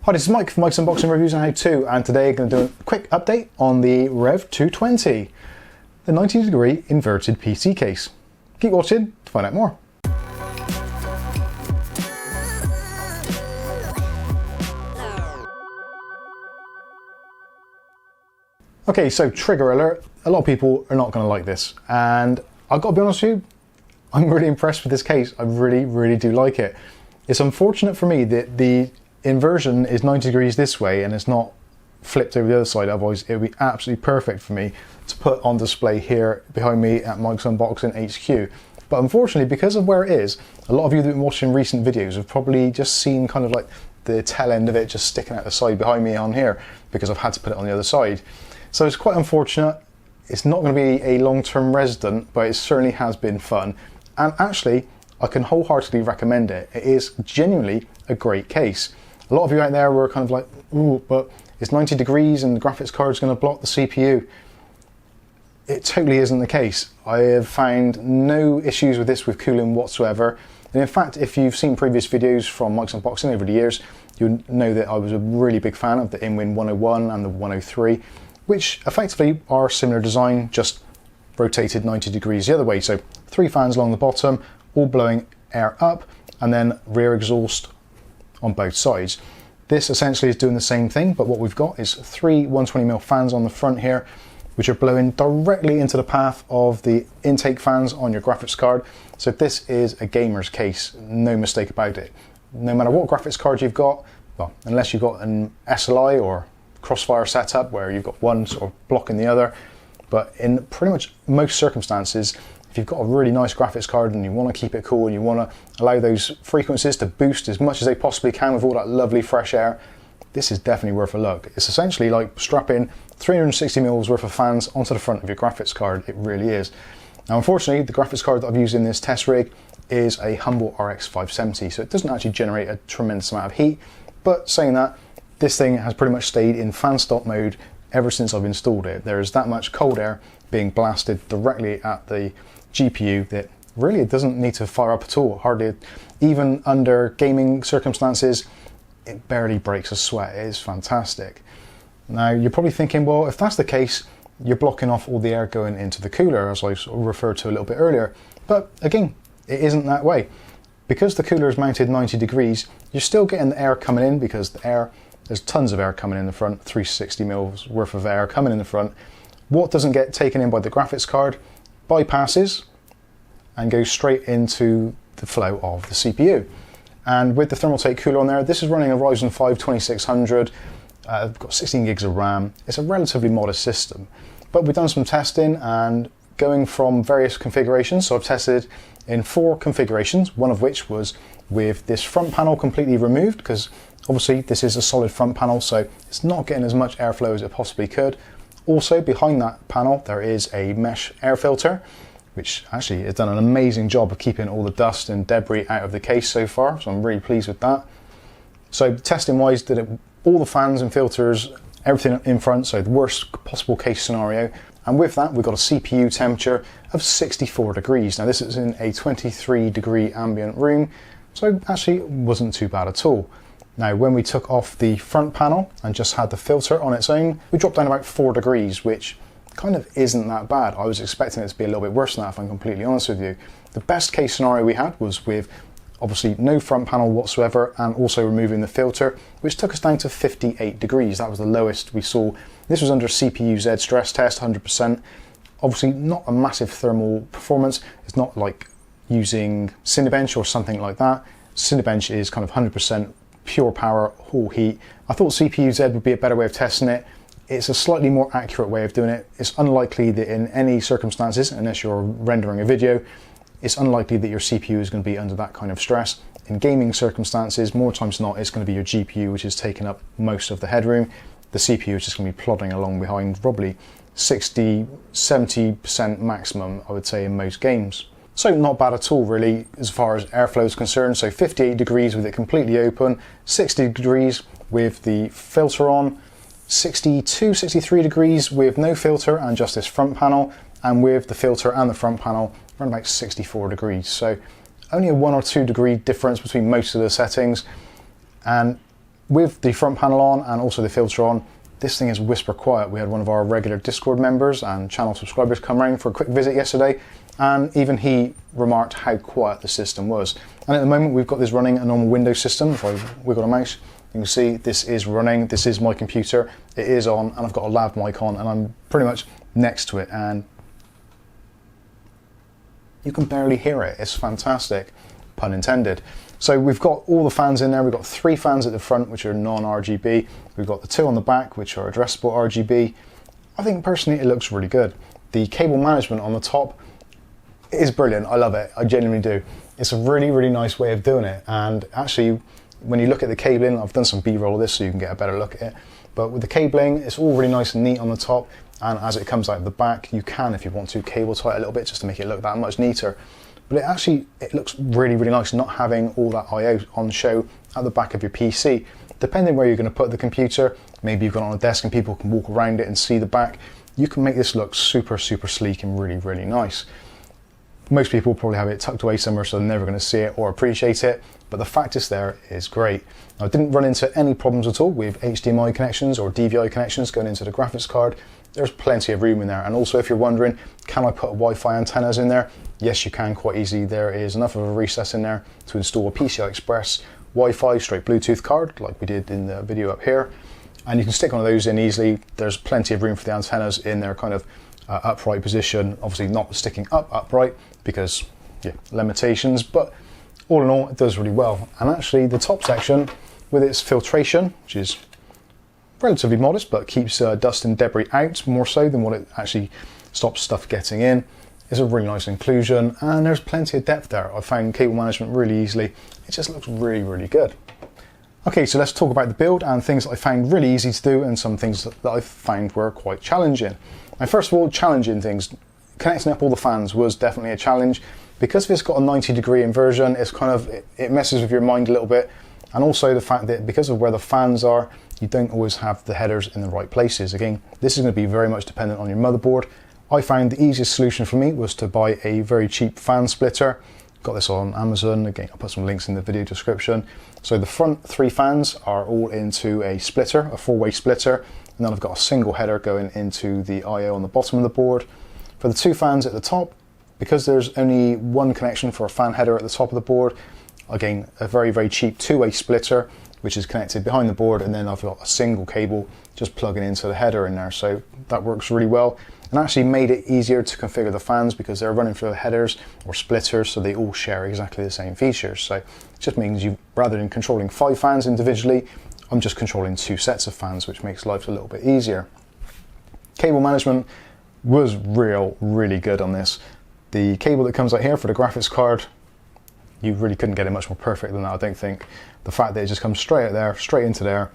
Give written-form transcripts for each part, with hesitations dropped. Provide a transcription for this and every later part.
Hi, this is Mike from Mike's Unboxing Reviews and How To, and today I'm going to do a quick update on the REV220, the 90-degree inverted PC case. Keep watching to find out more. Okay, so trigger alert. A lot of people are not going to like this, and I've got to be honest with you, I'm really impressed with this case. I really do like it. It's unfortunate for me that the inversion is 90 degrees this way and it's not flipped over the other side, otherwise it would be absolutely perfect for me to put on display here behind me at Mike's Unboxing HQ. But unfortunately, because of where it is, a lot of you that have been watching recent videos have probably just seen kind of like the tail end of it just sticking out the side behind me on here, because I've had to put it on the other side. So it's quite unfortunate. It's not going to be a long-term resident, but it certainly has been fun. And actually, I can wholeheartedly recommend it. It is genuinely a great case. A lot of you out there were kind of like, ooh, but it's 90 degrees and the graphics card's going to block the CPU. It totally isn't the case. I have found no issues with this with cooling whatsoever. And in fact, if you've seen previous videos from Mike's Unboxing over the years, you'll know that I was a really big fan of the InWin 101 and the 103, which effectively are similar design, just rotated 90 degrees the other way. So 3 fans along the bottom, all blowing air up, and then rear exhaust on both sides. This essentially is doing the same thing, but what we've got is 3 120mm fans on the front here, which are blowing directly into the path of the intake fans on your graphics card. So this is a gamer's case, no mistake about it. No matter what graphics card you've got, well, unless you've got an SLI or crossfire setup where you've got one sort of blocking the other, but in pretty much most circumstances, if you've got a really nice graphics card and you want to keep it cool and you want to allow those frequencies to boost as much as they possibly can with all that lovely fresh air, this is definitely worth a look. It's essentially like strapping 360mm worth of fans onto the front of your graphics card. It really is. Now, unfortunately, the graphics card that I've used in this test rig is a humble RX 570, so it doesn't actually generate a tremendous amount of heat. But saying that, this thing has pretty much stayed in fan stop mode ever since I've installed it. There is that much cold air being blasted directly at the GPU that really it doesn't need to fire up at all. Hardly, even under gaming circumstances, it barely breaks a sweat. It is fantastic. Now you're probably thinking, well, if that's the case, you're blocking off all the air going into the cooler, as I sort of referred to a little bit earlier. But again, it isn't that way. Because the cooler is mounted 90 degrees, you're still getting the air coming in, because the air, there's tons of air coming in the front, 360mm worth of air coming in the front. What doesn't get taken in by the graphics card bypasses and goes straight into the flow of the CPU. And with the Thermaltake cooler on there, this is running a Ryzen 5 2600, I've got 16 gigs of RAM. It's a relatively modest system, but we've done some testing and going from various configurations. So I've tested in 4 configurations, one of which was with this front panel completely removed, because obviously this is a solid front panel, so it's not getting as much airflow as it possibly could. Also, behind that panel, there is a mesh air filter, which actually has done an amazing job of keeping all the dust and debris out of the case so far, so I'm really pleased with that. So testing wise, did it all the fans and filters, everything in front, so the worst possible case scenario. And with that, we've got a CPU temperature of 64 degrees. Now this is in a 23-degree ambient room, so actually it wasn't too bad at all. Now, when we took off the front panel and just had the filter on its own, we dropped down about 4 degrees, which kind of isn't that bad. I was expecting it to be a little bit worse than that, if I'm completely honest with you. The best case scenario we had was with obviously no front panel whatsoever and also removing the filter, which took us down to 58 degrees. That was the lowest we saw. This was under CPU Z stress test, 100%. Obviously not a massive thermal performance. It's not like using Cinebench or something like that. Cinebench is kind of 100% pure power, whole heat. I thought CPU Z would be a better way of testing it. It's a slightly more accurate way of doing it. It's unlikely that in any circumstances, unless you're rendering a video, it's unlikely that your CPU is going to be under that kind of stress. In gaming circumstances, more times than not, it's going to be your GPU which is taking up most of the headroom. The CPU is just going to be plodding along behind, probably 60–70% maximum, I would say, in most games. So not bad at all really as far as airflow is concerned. So 58 degrees with it completely open, 60 degrees with the filter on, 62–63 degrees with no filter and just this front panel, and with the filter and the front panel around about 64 degrees. So only a 1 or 2 degree difference between most of the settings, and with the front panel on and also the filter on, this thing is whisper quiet. We had one of our regular Discord members and channel subscribers come around for a quick visit yesterday, and even he remarked how quiet the system was. And at the moment we've got this running a normal Windows system. If I wiggle the mouse, you can see this is running, this is my computer, it is on, and I've got a lav mic on, and I'm pretty much next to it, and you can barely hear it. It's fantastic, pun intended. So we've got all the fans in there. We've got 3 fans at the front, which are non-RGB. We've got the 2 on the back, which are addressable RGB. I think personally it looks really good. The cable management on the top is brilliant. I love it, I genuinely do. It's a really, really nice way of doing it. And actually, when you look at the cabling, I've done some B-roll of this so you can get a better look at it. But with the cabling, it's all really nice and neat on the top. And as it comes out of the back, you can, if you want to, cable tie it a little bit just to make it look that much neater. But it looks really, really nice not having all that I/O on show at the back of your PC. Depending where you're going to put the computer, maybe you've got it on a desk and people can walk around it and see the back, you can make this look super, super sleek and really, really nice. Most people probably have it tucked away somewhere so they're never going to see it or appreciate it, but the fact it's there is great. Now, I didn't run into any problems at all with HDMI connections or DVI connections going into the graphics card. There's plenty of room in there. And also, if you're wondering, can I put Wi-Fi antennas in there? Yes, you can quite easily. There is enough of a recess in there to install a PCI Express Wi-Fi straight Bluetooth card like we did in the video up here. And you can stick one of those in easily. There's plenty of room for the antennas in their kind of upright position. Obviously not sticking upright because limitations, but all in all, it does really well. And actually the top section with its filtration, which is relatively modest, but keeps dust and debris out more so than what it actually stops stuff getting in, is a really nice inclusion, and there's plenty of depth there. I found cable management really easily. It just looks really, really good. Okay, so let's talk about the build and things that I found really easy to do and some things that I found were quite challenging. And first of all, challenging things. Connecting up all the fans was definitely a challenge. Because it's got a 90-degree inversion, it's kind of, it messes with your mind a little bit. And also the fact that because of where the fans are, you don't always have the headers in the right places. Again, this is going to be very much dependent on your motherboard. I found the easiest solution for me was to buy a very cheap fan splitter. Got this on Amazon. Again, I'll put some links in the video description. So the front 3 fans are all into a splitter, a 4-way splitter, and then I've got a single header going into the I/O on the bottom of the board. For the 2 fans at the top, because there's only one connection for a fan header at the top of the board, again, a very, very cheap 2-way splitter, which is connected behind the board, and then I've got a single cable just plugging into the header in there. So that works really well, and actually made it easier to configure the fans because they're running through headers or splitters, so they all share exactly the same features. So it just means you, rather than controlling 5 fans individually, I'm just controlling 2 sets of fans, which makes life a little bit easier. Cable management was really good on this. The cable that comes out here for the graphics card, you really couldn't get it much more perfect than that, I don't think. The fact that it just comes straight out there, straight into there,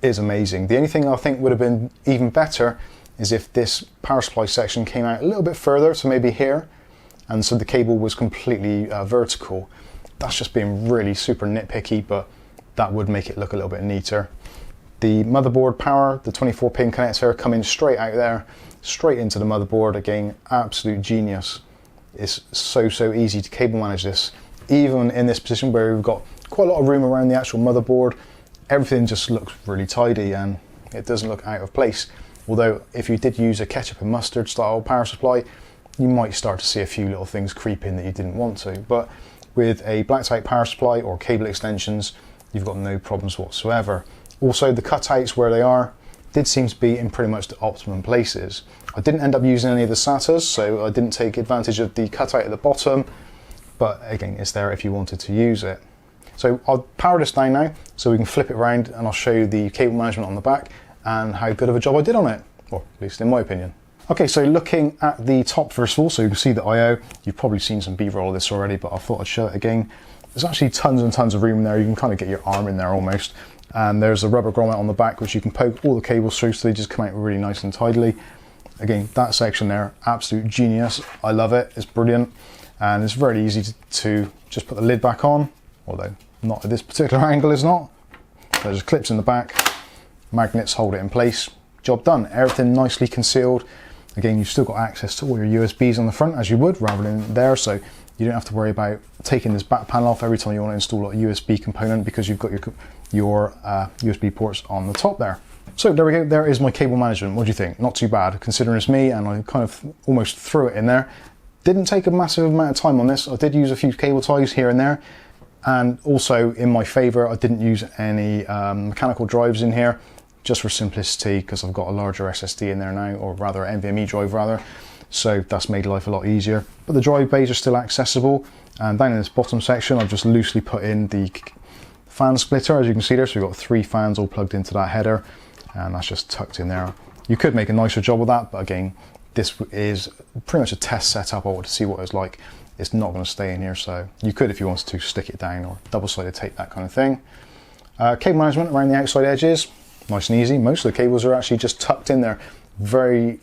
is amazing. The only thing I think would have been even better is if this power supply section came out a little bit further, so maybe here, and so the cable was completely vertical. That's just being really super nitpicky, but that would make it look a little bit neater. The motherboard power, the 24-pin connector coming straight out there, straight into the motherboard. Again, absolute genius. It's so easy to cable manage this. Even in this position where we've got quite a lot of room around the actual motherboard, everything just looks really tidy and it doesn't look out of place. Although if you did use a ketchup and mustard style power supply, you might start to see a few little things creep in that you didn't want to. But with a blacked out power supply or cable extensions, you've got no problems whatsoever. Also, the cutouts where they are did seem to be in pretty much the optimum places. I didn't end up using any of the SATAs, so I didn't take advantage of the cutout at the bottom, but again, it's there if you wanted to use it. So I'll power this down now so we can flip it around and I'll show you the cable management on the back and how good of a job I did on it, or at least in my opinion. Okay, so looking at the top first of all, so you can see the I/O. You've probably seen some B-roll of this already, but I thought I'd show it again. There's actually tons and tons of room in there. You can kind of get your arm in there almost. And there's a rubber grommet on the back which you can poke all the cables through so they just come out really nice and tidily. Again, that section there, absolute genius. I love it, it's brilliant. And it's very easy to just put the lid back on, although not at this particular angle is not. There's just clips in the back, magnets hold it in place, job done. Everything nicely concealed. Again, you've still got access to all your USBs on the front as you would, rather than there, so You don't have to worry about taking this back panel off every time you want to install a USB component, because you've got your USB ports on the top there. So there we go, there is my cable management. What do you think? Not too bad, considering it's me and I kind of almost threw it in there. Didn't take a massive amount of time on this. I did use a few cable ties here and there, and also in my favour I didn't use any mechanical drives in here, just for simplicity, because I've got a larger SSD in there now, or rather NVMe drive rather, so that's made life a lot easier. But the drive bays are still accessible, and down in this bottom section I've just loosely put in the fan splitter, as you can see there. So we've got 3 fans all plugged into that header, and that's just tucked in there. You could make a nicer job of that, but again, this is pretty much a test setup. I want to see what it's like. It's not going to stay in here, so you could, if you wanted to, stick it down or double-sided tape, that kind of thing. Cable management around the outside edges, nice and easy. Most of the cables are actually just tucked in there. Very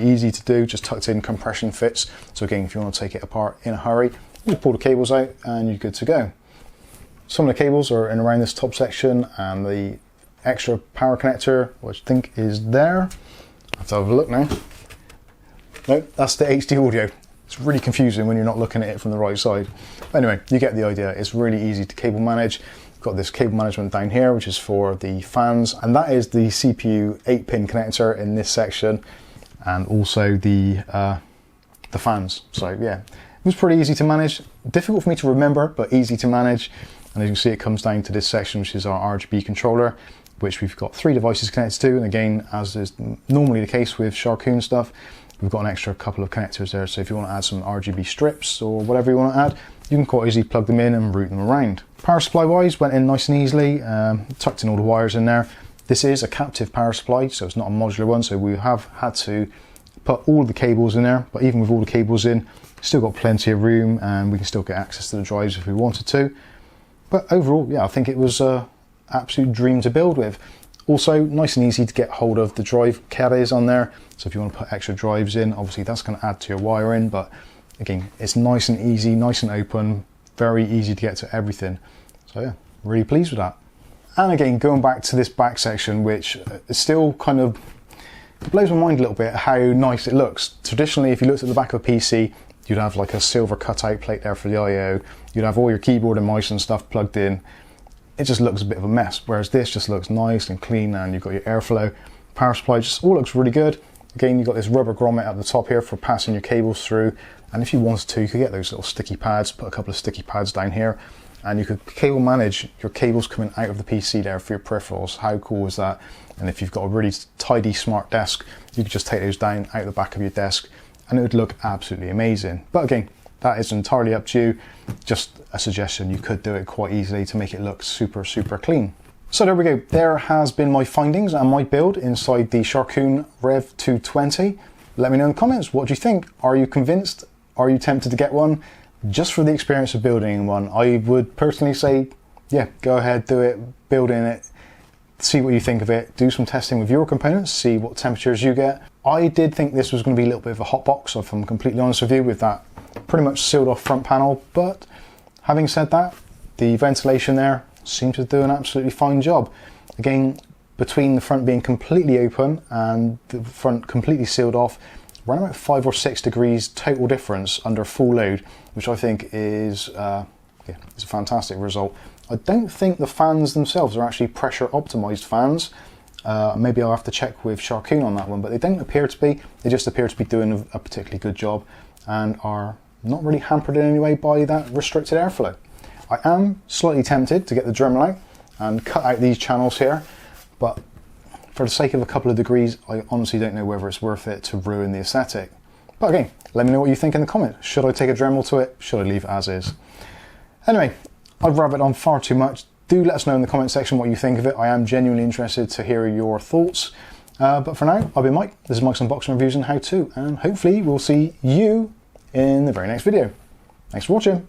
easy to do, just tucked in compression fits. So again, if you want to take it apart in a hurry, you pull the cables out and you're good to go. Some of the cables are in around this top section, and the extra power connector, which I think is there. I have to have a look now. Nope, that's the HD audio. It's really confusing when you're not looking at it from the right side. But anyway, you get the idea. It's really easy to cable manage. We've got this cable management down here, which is for the fans, and that is the CPU 8-pin connector in this section, and also the fans. So yeah, it was pretty easy to manage. Difficult for me to remember, but easy to manage. And as you can see, it comes down to this section, which is our Rgb controller, which we've got 3 devices connected to. And again, as is normally the case with Sharkoon stuff, we've got an extra couple of connectors there. So if you want to add some Rgb strips or whatever you want to add, you can quite easily plug them in and route them around. Power supply wise, went in nice and easily, tucked in all the wires in there. This is a captive power supply, so it's not a modular one. So we have had to put all of the cables in there, but even with all the cables in, still got plenty of room, and we can still get access to the drives if we wanted to. But overall, yeah, I think it was an absolute dream to build with. Also, nice and easy to get hold of the drive carriers on there. So if you want to put extra drives in, obviously that's going to add to your wiring, but again, it's nice and easy, nice and open, very easy to get to everything. So yeah, really pleased with that. And again, going back to this back section, which is still kind of blows my mind a little bit how nice it looks. Traditionally, if you looked at the back of a PC, you'd have like a silver cutout plate there for the I/O. You'd have all your keyboard and mice and stuff plugged in. It just looks a bit of a mess, whereas this just looks nice and clean, and you've got your airflow, power supply, just all looks really good. Again, you've got this rubber grommet at the top here for passing your cables through, and if you wanted to, you could get those little sticky pads, put a couple of sticky pads down here, and you could cable manage your cables coming out of the PC there for your peripherals. How cool is that? And if you've got a really tidy smart desk, you could just take those down out the back of your desk, and it would look absolutely amazing. But again, that is entirely up to you. Just a suggestion, you could do it quite easily to make it look super, super clean. So there we go. There has been my findings and my build inside the Sharkoon REV220. Let me know in the comments, what do you think? Are you convinced? Are you tempted to get one? Just for the experience of building one, I would personally say, yeah, go ahead, do it, build in it, see what you think of it, do some testing with your components, see what temperatures you get. I did think this was going to be a little bit of a hot box, if I'm completely honest with you, with that pretty much sealed off front panel, but having said that, the ventilation there seems to do an absolutely fine job. Again, between the front being completely open and the front completely sealed off, around about 5 or 6 degrees total difference under full load, which I think is a fantastic result. I don't think the fans themselves are actually pressure optimized fans. Maybe I'll have to check with Sharkoon on that one, but they don't appear to be. They just appear to be doing a particularly good job and are not really hampered in any way by that restricted airflow. I am slightly tempted to get the Dremel out and cut out these channels here, but for the sake of a couple of degrees, I honestly don't know whether it's worth it to ruin the aesthetic. But again, let me know what you think in the comments. Should I take a Dremel to it? Should I leave it as is? Anyway, I've rabbited on far too much. Do let us know in the comment section what you think of it. I am genuinely interested to hear your thoughts. But for now, I've been Mike. This is Mike's Unboxing Reviews and How To, and hopefully we'll see you in the very next video. Thanks for watching.